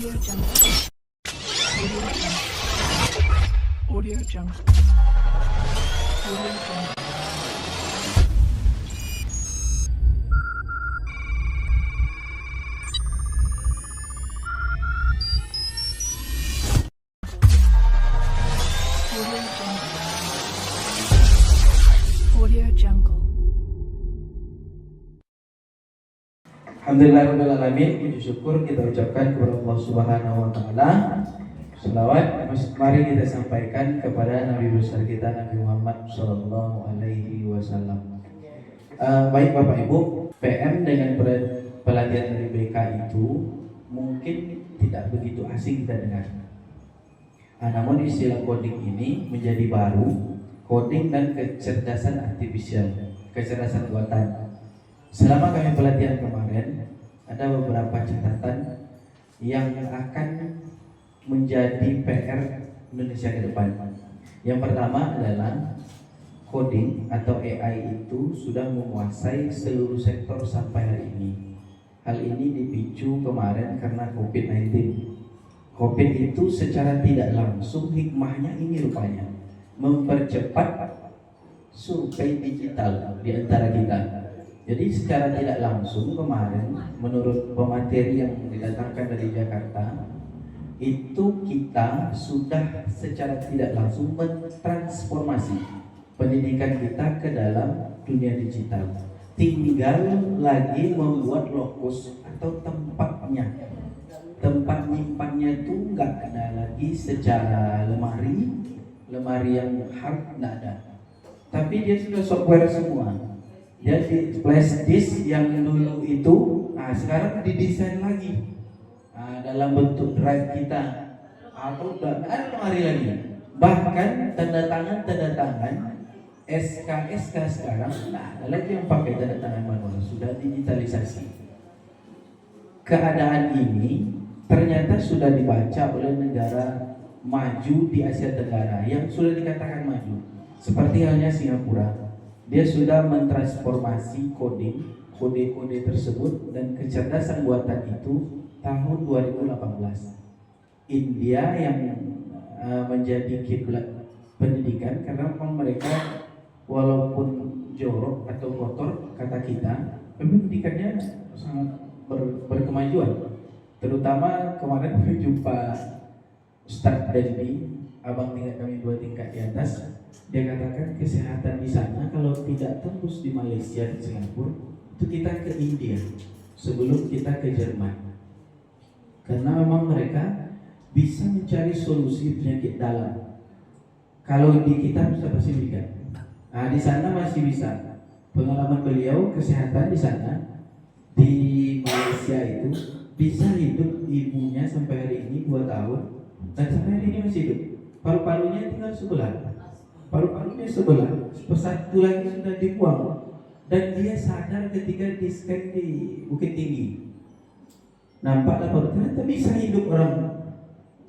Audio Jungle. Audio Jungle. Audio Jungle. Audio Jungle. Audio Jungle. Alhamdulillahirrahmanirrahim. Puji syukur kita ucapkan kepada Allah Subhanahu wa Ta'ala. Selawat mari kita sampaikan kepada Nabi besar kita Nabi Muhammad Sallallahu Alaihi Wasallam. Baik Bapak Ibu, PM dengan pelatihan dari BK itu mungkin tidak begitu asing kita dengar. Namun istilah coding ini menjadi baru, coding dan kecerdasan artifisial, kecerdasan buatan. Selama kami pelatihan kemarin, ada beberapa catatan yang akan menjadi PR Indonesia ke depan. Yang pertama adalah coding atau AI itu sudah menguasai seluruh sektor sampai hari ini. Hal ini dipicu kemarin karena COVID-19. COVID itu secara tidak langsung hikmahnya ini rupanya mempercepat survei digital di antara kita. Jadi secara tidak langsung kemarin menurut pemateri yang didatangkan dari Jakarta itu kita sudah secara tidak langsung mentransformasi pendidikan kita ke dalam dunia digital. Tinggal lagi membuat lokus atau tempatnya. Tempat nyimpannya itu nggak ada lagi secara lemari yang hard nggak ada. Tapi dia sudah software semua. Jadi flash disk yang dulu itu, sekarang didesain lagi dalam bentuk drive kita atau ada lemari lagi. Bahkan tanda tangan SK sekarang ada lagi yang pakai tanda tangan manual, sudah digitalisasi. Keadaan ini ternyata sudah dibaca oleh negara maju di Asia Tenggara yang sudah dikatakan maju, seperti halnya Singapura. Dia sudah mentransformasi kode-kode tersebut dan kecerdasan buatan itu tahun 2018. India yang menjadi kiblat pendidikan karena mereka walaupun jorok atau kotor kata kita, pendidikannya sangat berkemajuan. Terutama kemarin berjumpa Ustadz Dendi, abang tingkat kami 2 tingkat di atas. Dia katakan kesehatan di sana kalau tidak tembus di Malaysia dan Singapura, itu kita ke India sebelum kita ke Jerman. Karena memang mereka bisa mencari solusi penyakit dalam. Kalau di kita bisa pasti berikan. Di sana masih bisa. Pengalaman beliau kesehatan di sana di Malaysia itu bisa hidup ibunya sampai hari ini 2 tahun dan sampai hari ini masih hidup. Paru-parunya tinggal sebelah. Paru-parunya sebelah, satu lagi sudah dibuang dan dia sadar ketika di scan di Bukit Tinggi. Nampaklah baru ternyata bisa hidup orang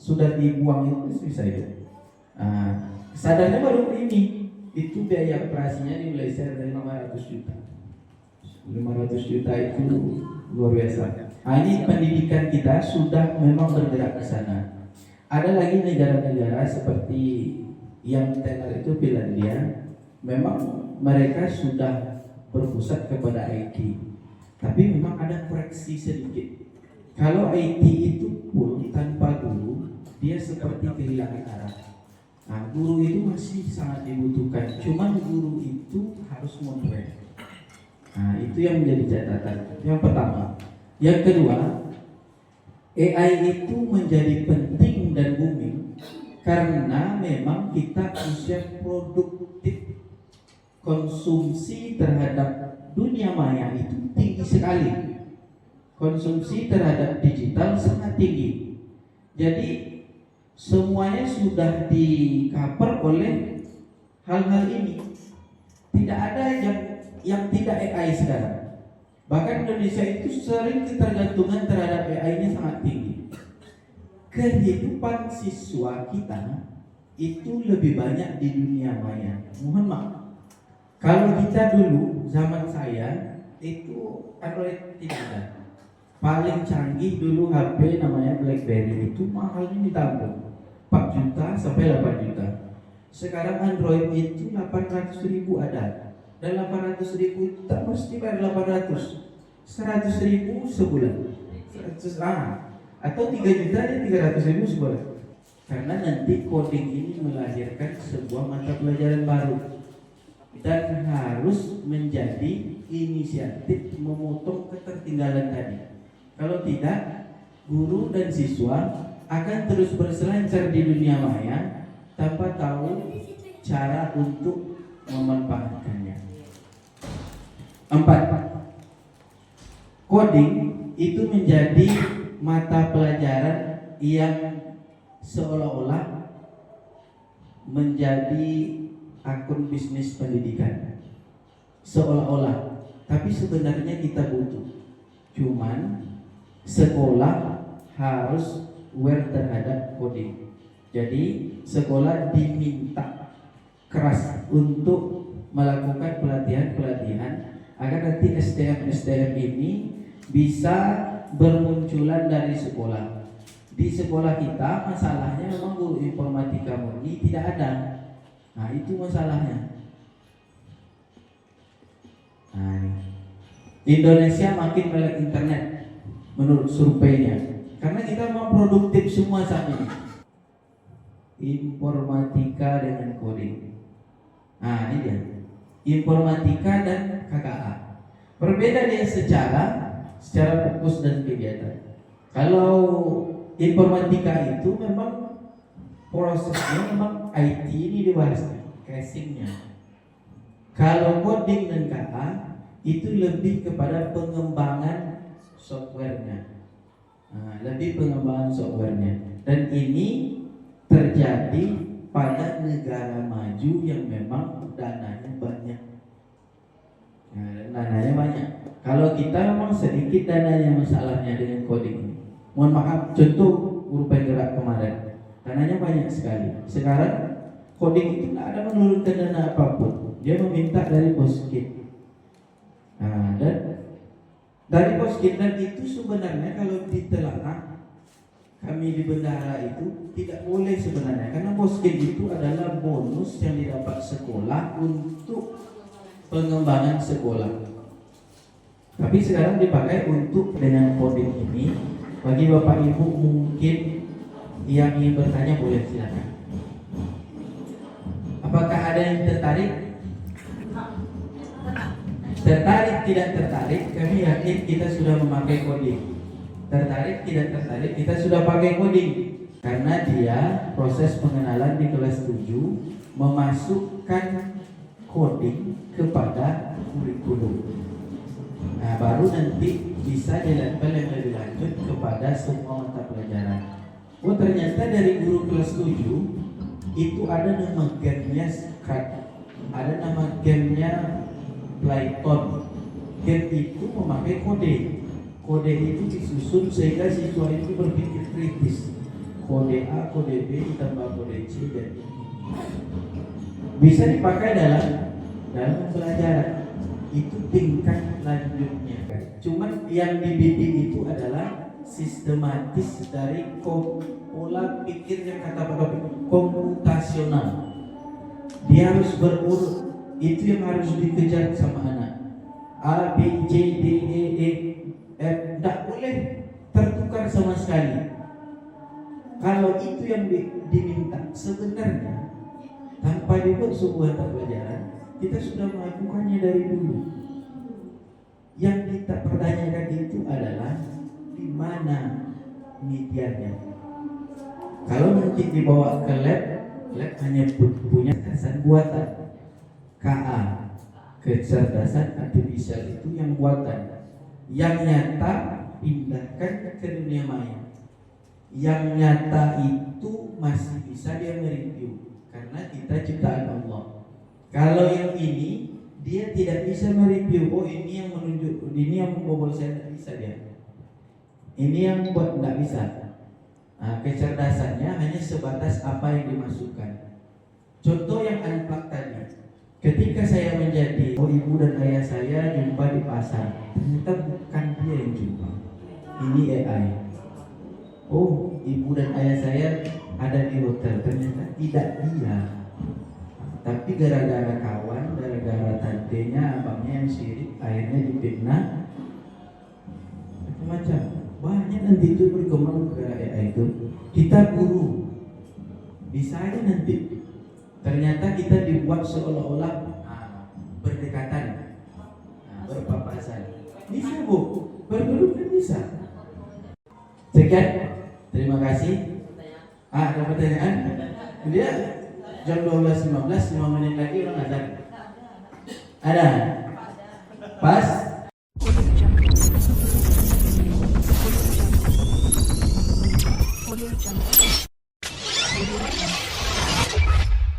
sudah dibuang itu bisa hidup. Sadarnya baru ini. Itu biaya operasinya di Malaysia dari 500 juta. 500 juta itu luar biasa. Ini pendidikan kita sudah memang bergerak ke sana. Ada lagi negara-negara seperti yang tenar itu Finlandia, memang mereka sudah berpusat kepada IT. Tapi memang ada koreksi sedikit. Kalau IT itu full tanpa guru, dia seperti kehilangan arah. Guru itu masih sangat dibutuhkan. Cuman guru itu harus modern. Itu yang menjadi catatan. Yang pertama. Yang kedua, AI itu menjadi penting dan booming karena memang kita usia produktif, konsumsi terhadap dunia maya itu tinggi sekali. Konsumsi terhadap digital sangat tinggi. Jadi semuanya sudah di-cover oleh hal-hal ini. Tidak ada yang tidak AI sekarang. Bahkan Indonesia itu sering ketergantungan terhadap AI-nya sangat tinggi. Kehidupan siswa kita itu lebih banyak di dunia maya. Mohon maaf. Kalau kita dulu zaman saya itu Android tidak ada. Paling canggih dulu HP namanya BlackBerry, itu mahalnya ditampung 4 juta sampai 8 juta. Sekarang Android itu 800.000 ada, dan 800.000 tak mesti bayar 800, 100.000 sebulan, 100 atau 3 juta ya 300.000 sebulan. Karena nanti coding ini melahirkan sebuah mata pelajaran baru dan harus menjadi inisiatif memotong ketertinggalan tadi. Kalau tidak, guru dan siswa akan terus berselancar di dunia maya tanpa tahu cara untuk memanfaatkannya. 4. Coding itu menjadi mata pelajaran yang seolah-olah menjadi akun bisnis pendidikan. Seolah-olah, tapi sebenarnya kita butuh. Cuman sekolah harus aware terhadap coding. Jadi sekolah diminta keras untuk melakukan pelatihan-pelatihan agar nanti SDM ini bisa bermunculan dari sekolah. Di sekolah kita masalahnya memang guru informatika murni tidak ada. Nah itu masalahnya. Nah, ini. Indonesia makin melek internet menurut surveinya, karena kita memang produktif semua saat ini. Informatika dengan coding. Nah ini dia, informatika dan KKA. Berbeda dia secara fokus dan kegiatan. Kalau informatika itu memang prosesnya memang IT ini dibahas, casingnya. Kalau coding dan KKA itu lebih kepada pengembangan softwarenya. Lebih pengembangan softwarenya. Dan ini terjadi pada negara maju yang memang dananya banyak. Dananya banyak. Kalau kita memang sedikit dananya masalahnya dengan coding ini. Mohon maaf, contoh guru penggerak kemarin, dananya banyak sekali. Sekarang coding itu tidak ada menurunkan dana apapun. Dia meminta dari Poskit. Dan dari Poskitan itu sebenarnya kalau ditelaah, kami di bendahara itu tidak boleh sebenarnya, karena Poskit itu adalah bonus yang didapat sekolah untuk pengembangan sekolah. Tapi sekarang dipakai untuk dengan coding ini. Bagi Bapak Ibu mungkin yang ingin bertanya boleh silakan. Apakah ada yang tertarik? Tertarik tidak tertarik, kami yakin kita sudah memakai coding. Tertarik tidak tertarik, kita sudah pakai coding. Karena dia proses pengenalan di kelas 7 memasukkan coding kepada kurikulum. Nah, baru nanti bisa dilakukan yang lebih lanjut kepada semua mata pelajaran. Oh, ternyata dari guru kelas 7 itu ada nama gamenya Scratch, ada nama gamenya Python. Game itu memakai kode. Kode itu disusun sehingga siswa itu berpikir kritis. Kode A, kode B ditambah kode C dan bisa dipakai dalam pelajaran. Itu tingkat lanjutnya. Cuman yang dibidik itu adalah sistematis dari pola pikir yang kata Pak komputasional. Dia harus berurut. Itu yang harus dikejar sama anak. A, B, C, D, E, F. Tidak boleh tertukar sama sekali. Kalau itu yang diminta, sebenarnya tanpa dibuat sebuah pelajaran, kita sudah melakukannya dari dulu. Yang kita pertanyakan itu adalah di mana medianya. Kalau nanti dibawa ke lab hanya punya kesan buatan. KA, kecerdasan artifisial itu yang buatan. Yang nyata pindahkan ke dunia maya. Yang nyata itu masih bisa dia mereview karena kita ciptaan Allah. Kalau yang ini dia tidak bisa mereview. Oh ini yang menunjuk, ini yang membobol saya, tidak bisa dia. Ini yang buat tidak bisa. Nah, kecerdasannya hanya sebatas apa yang dimasukkan. Contoh yang unplug tadi. Ketika saya menjadi ibu dan ayah saya jumpa di pasar, ternyata bukan dia yang jumpa. ini AI. Oh, ibu dan ayah saya ada di hotel, ternyata tidak dia. Tapi gara-gara kawan, gara-gara tantenya, abangnya yang sirik, akhirnya difitnah macam-macam. Banyak nanti itu berkembang ke AI itu. Kita guru, bisa aja nanti. Ternyata kita dibuat seolah-olah berdekatan, berpapasan. Bisa bu, berguru kan bisa. Sekian, terima kasih. Ada pertanyaan? Dia jam 12.15, 5 menit lagi orang azan. Ada? Pas? Audio Jungle. Audio Jungle.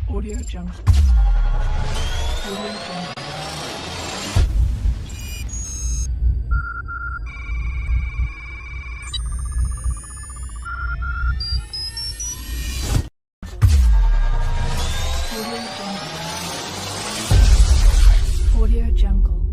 Audio Jungle. Audio Jungle. Audio Jungle. Audio Jungle. Audio Jungle.